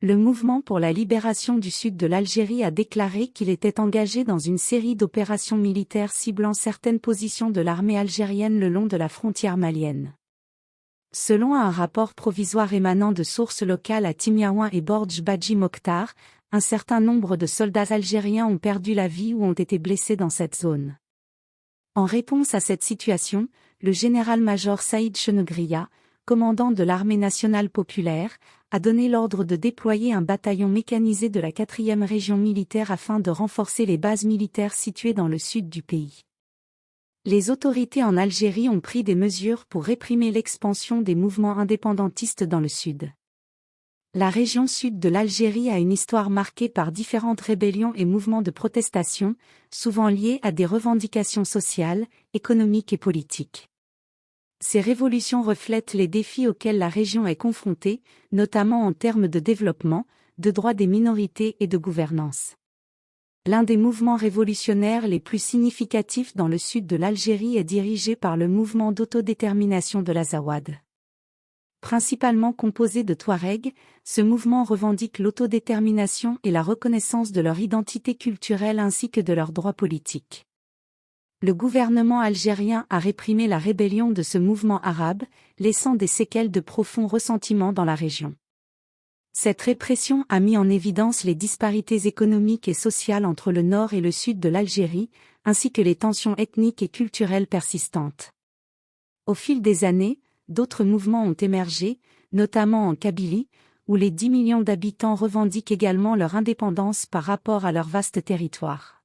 Le mouvement pour la libération du sud de l'Algérie a déclaré qu'il était engagé dans une série d'opérations militaires ciblant certaines positions de l'armée algérienne le long de la frontière malienne. Selon un rapport provisoire émanant de sources locales à Timiaouin et Bordj Badji Mokhtar, un certain nombre de soldats algériens ont perdu la vie ou ont été blessés dans cette zone. En réponse à cette situation, le général-major Saïd Chenegria, commandant de l'armée nationale populaire, a donné l'ordre de déployer un bataillon mécanisé de la 4e région militaire afin de renforcer les bases militaires situées dans le sud du pays. Les autorités en Algérie ont pris des mesures pour réprimer l'expansion des mouvements indépendantistes dans le sud. La région sud de l'Algérie a une histoire marquée par différentes rébellions et mouvements de protestation, souvent liés à des revendications sociales, économiques et politiques. Ces révolutions reflètent les défis auxquels la région est confrontée, notamment en termes de développement, de droits des minorités et de gouvernance. L'un des mouvements révolutionnaires les plus significatifs dans le sud de l'Algérie est dirigé par le mouvement d'autodétermination de l'Azawad. Principalement composé de Touaregs, ce mouvement revendique l'autodétermination et la reconnaissance de leur identité culturelle ainsi que de leurs droits politiques. Le gouvernement algérien a réprimé la rébellion de ce mouvement arabe, laissant des séquelles de profond ressentiment dans la région. Cette répression a mis en évidence les disparités économiques et sociales entre le nord et le sud de l'Algérie, ainsi que les tensions ethniques et culturelles persistantes. Au fil des années, d'autres mouvements ont émergé, notamment en Kabylie, où les 10 millions d'habitants revendiquent également leur indépendance par rapport à leur vaste territoire.